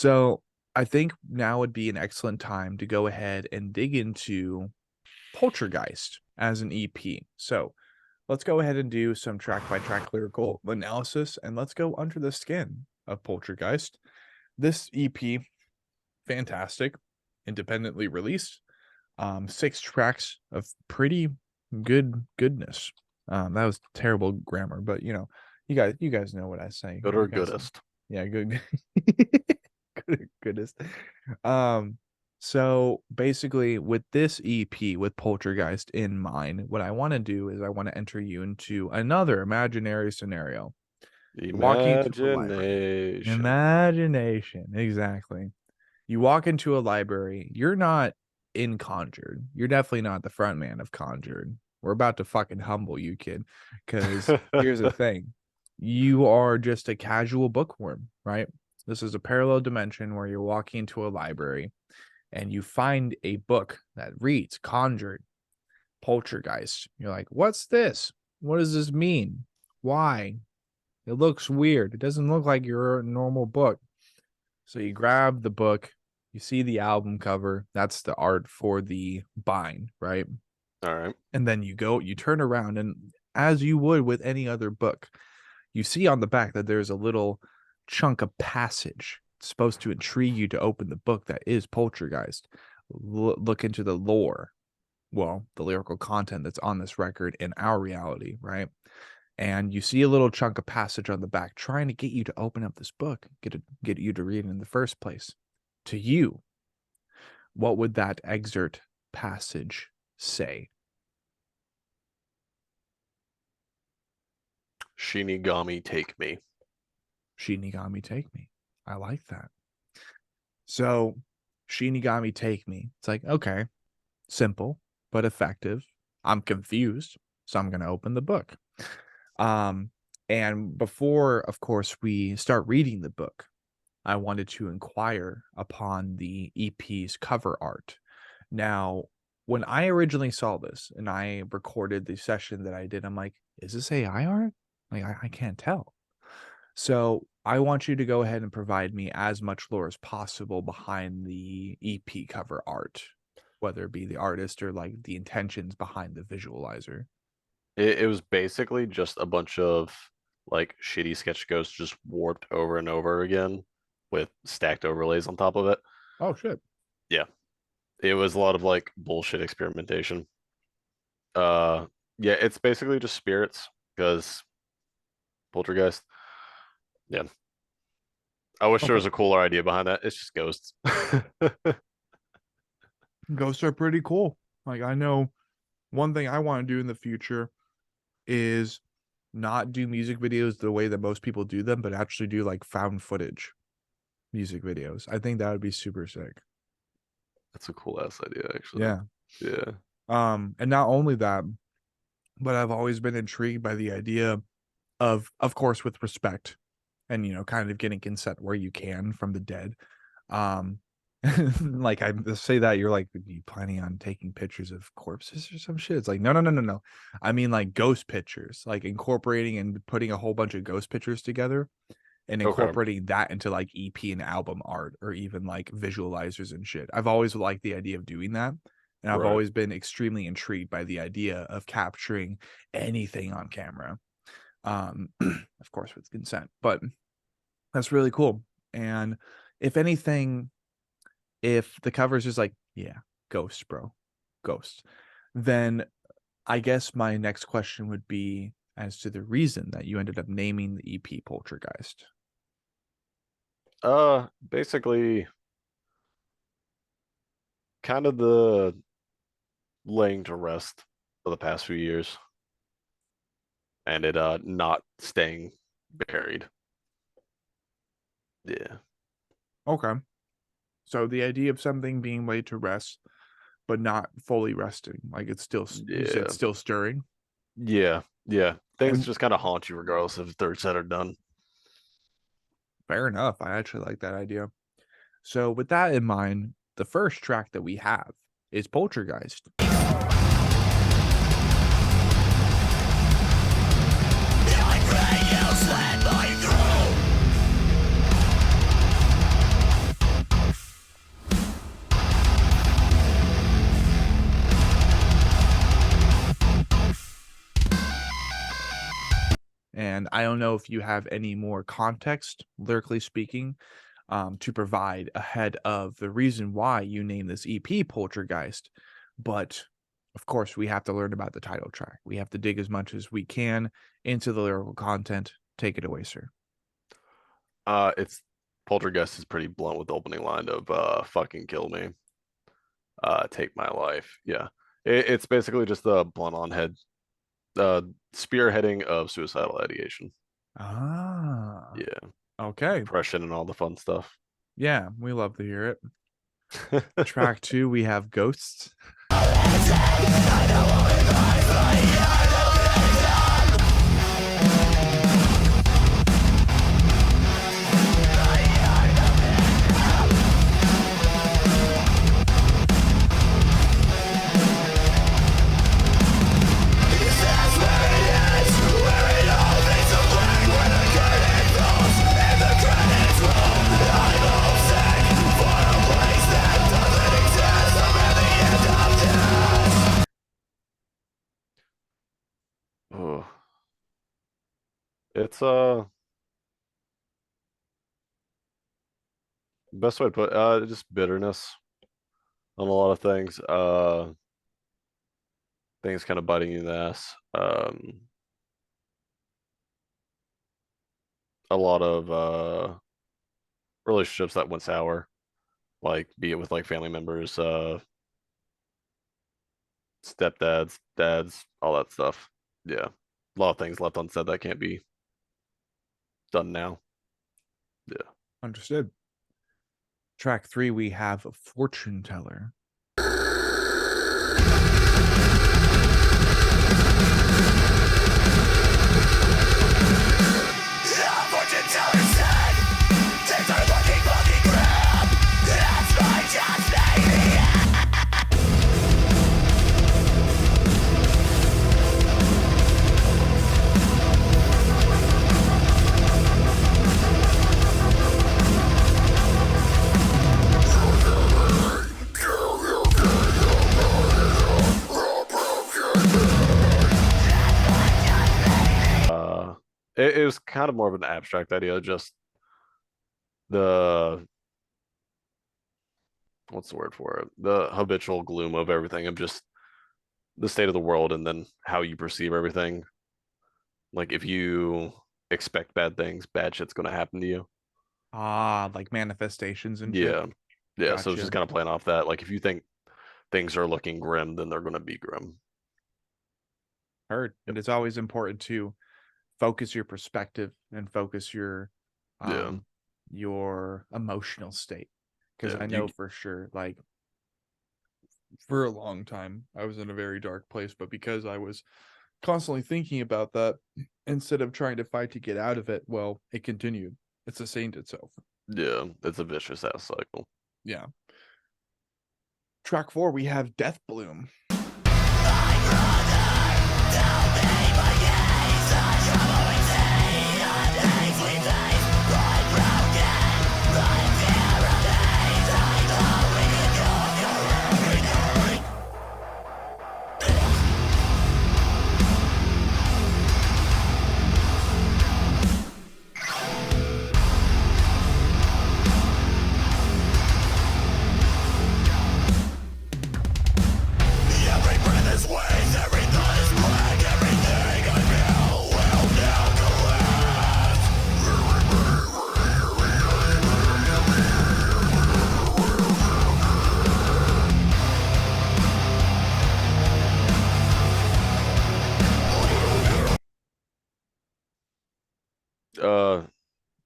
So I think now would be an excellent time to go ahead and dig into Poltergeist as an EP. So let's go ahead and do some track by track lyrical analysis, and let's go under the skin of Poltergeist. This EP, fantastic, independently released, 6 tracks of pretty goodness. That was terrible grammar, but you guys know what I say. Good or goodest. Yeah, good. Good or goodest. So basically with this EP, with Poltergeist in mind, what I want to do is I want to enter you into another imaginary scenario. Imagination, exactly. You walk into a library. You're not in Conjured. You're definitely not the front man of Conjured. We're about to fucking humble you, kid. Because here's the thing. You are just a casual bookworm, right? This is a parallel dimension where you're walking into a library and you find a book that reads Conjured, Poltergeist. You're like, what's this? What does this mean? Why? It looks weird. It doesn't look like your normal book. So you grab the book, you see the album cover. That's the art for the bind, right? All right. And then you turn around, and as you would with any other book, you see on the back that there's a little chunk of passage. It's supposed to intrigue you to open the book that is Poltergeist. Look into the lore. Well, the lyrical content that's on this record in our reality, right? And you see a little chunk of passage on the back trying to get you to open up this book, get you to read it in the first place. To you, what would that excerpt passage say? Shinigami, take me. Shinigami, take me. I like that. So, Shinigami, take me. It's like, okay, simple but effective. I'm confused, so I'm going to open the book. And before, of course, we start reading the book, I wanted to inquire upon the EP's cover art. Now, when I originally saw this and I recorded the session that I did, I'm like, is this AI art? Like, I can't tell. So I want you to go ahead and provide me as much lore as possible behind the EP cover art, whether it be the artist or like the intentions behind the visualizer. It was basically just a bunch of like shitty sketch ghosts just warped over and over again with stacked overlays on top of it. Oh shit. Yeah. It was a lot of like bullshit experimentation. Yeah, it's basically just spirits because Poltergeist. Yeah. I wish there was a cooler idea behind that. It's just ghosts. Ghosts are pretty cool. Like, I know one thing I want to do in the future is not do music videos the way that most people do them, but actually do like found footage music videos. I think that would be super sick. That's a cool ass idea, actually. Yeah. Yeah. And not only that, but I've always been intrigued by the idea of course, with respect and, kind of getting consent where you can from the dead. Like I say that, you're like, are you planning on taking pictures of corpses or some shit? It's like, no. I mean, like ghost pictures, like incorporating and putting a whole bunch of ghost pictures together and incorporating that into like EP and album art or even like visualizers and shit. I've always liked the idea of doing that. And I've always been extremely intrigued by the idea of capturing anything on camera. Of course with consent, but that's really cool. And if anything, if the cover's just like, yeah, ghosts, bro, ghosts, then I guess my next question would be as to the reason that you ended up naming the EP Poltergeist. Basically kind of the laying to rest for the past few years and it not staying buried. Yeah. Okay. So the idea of something being laid to rest, but not fully resting, like it's still, it's still stirring. Yeah. Things just kind of haunt you regardless if they're said or done. Fair enough. I actually like that idea. So with that in mind, the first track that we have is Poltergeist. I don't know if you have any more context, lyrically speaking, to provide ahead of the reason why you named this EP Poltergeist. But of course, we have to learn about the title track. We have to dig as much as we can into the lyrical content. Take it away, sir. It's Poltergeist is pretty blunt with the opening line of fucking kill me. Take my life. Yeah. It's basically just the blunt on head spearheading of suicidal ideation. Ah, Yeah. okay. Depression and all the fun stuff. Yeah, we love to hear it. Track 2, we have Ghosts. Oh. It's best way to put just bitterness on a lot of things. Things kind of biting you in the ass. A lot of relationships that went sour, like be it with like family members, stepdads, dads, all that stuff. Yeah. A lot of things left unsaid that can't be done now. Yeah. Understood. Track 3, we have Fortune Teller. It was kind of more of an abstract idea, just the what's the word for it? The habitual gloom of everything, of just the state of the world and then how you perceive everything. Like if you expect bad things, bad shit's gonna happen to you. Ah, like manifestations and shit. Yeah. Yeah. So it's Gotcha. just kind of playing off that. Like if you think things are looking grim, then they're gonna be grim. Heard. Yep. And it's always important to focus your perspective and focus your Yeah. your emotional state. Because Yeah. I know for sure, like for a long time, I was in a very dark place, but because I was constantly thinking about that instead of trying to fight to get out of it, well, it continued. It sustained itself. Yeah. It's a vicious ass cycle. Yeah. Track 4, we have Death Bloom.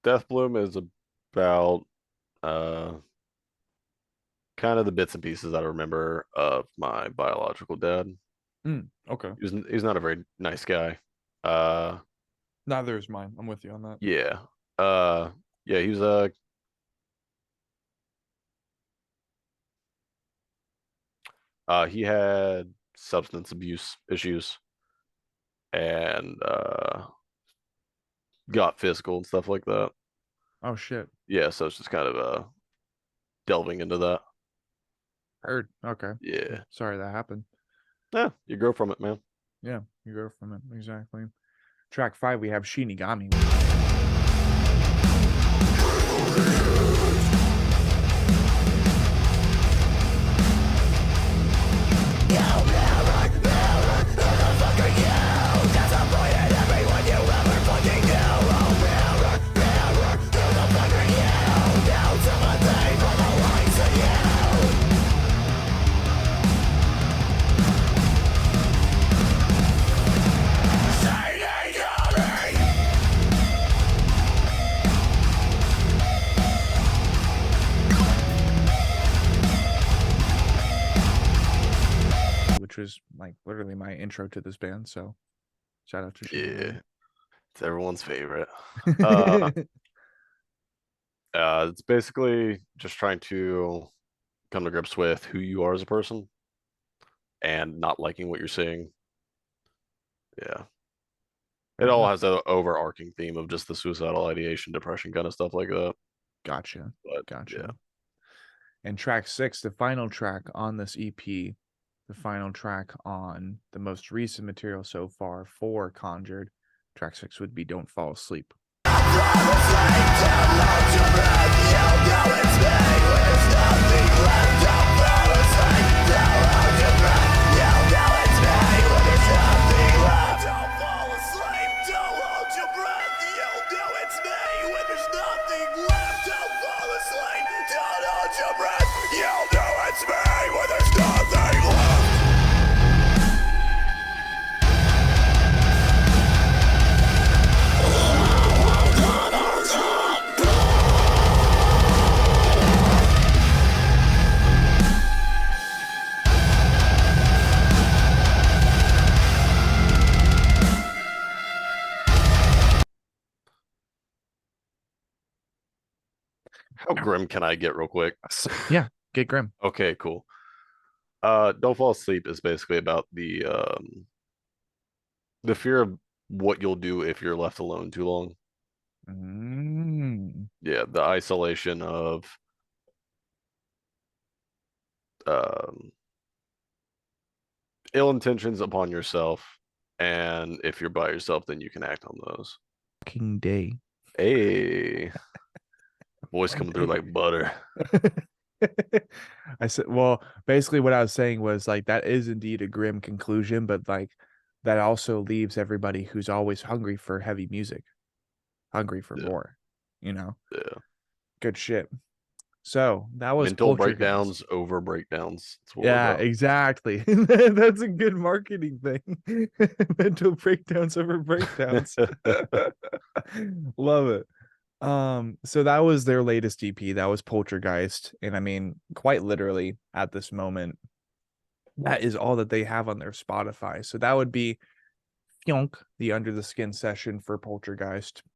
Death Bloom is about uh kind of the bits and pieces that I remember of my biological dad. Okay. He's not a very nice guy. Uh Neither is mine. I'm with you on that. yeah. Uh yeah, he was he had substance abuse issues and got physical and stuff like that. Oh shit. Yeah, so it's just kind of delving into that. Heard. Okay. Yeah. Sorry that happened. Yeah, you grow from it, man. Yeah, you go from it. Exactly. Track 5, we have Shinigami. Which was like literally my intro to this band. So shout out to Shinigami. Yeah, it's everyone's favorite. It's basically just trying to come to grips with who you are as a person and not liking what you're seeing. Yeah. It all has an overarching theme of just the suicidal ideation, depression kind of stuff like that. Gotcha. But Gotcha. yeah. And track 6, the final track on this EP, the final track on the most recent material so far for Conjured, track 6 would be Don't Fall Asleep. How grim can I get real quick? Yeah, get grim. Okay, cool. Don't Fall Asleep is basically about the fear of what you'll do if you're left alone too long. Yeah, the isolation of ill intentions upon yourself, and if you're by yourself, then you can act on those. King Day. Hey, voice coming through like butter. I said, well, basically what I was saying was like that is indeed a grim conclusion, but like that also leaves everybody who's always hungry for heavy music, hungry for more, you know? Yeah. Good shit. So that was mental Poltergeist. breakdowns over breakdowns. Yeah, exactly. That's a good marketing thing. Mental breakdowns over breakdowns. Love it. So that was their latest EP. That was Poltergeist. And I mean, quite literally at this moment, that is all that they have on their Spotify. So that would be Fyonk, the Under the Skin session for Poltergeist.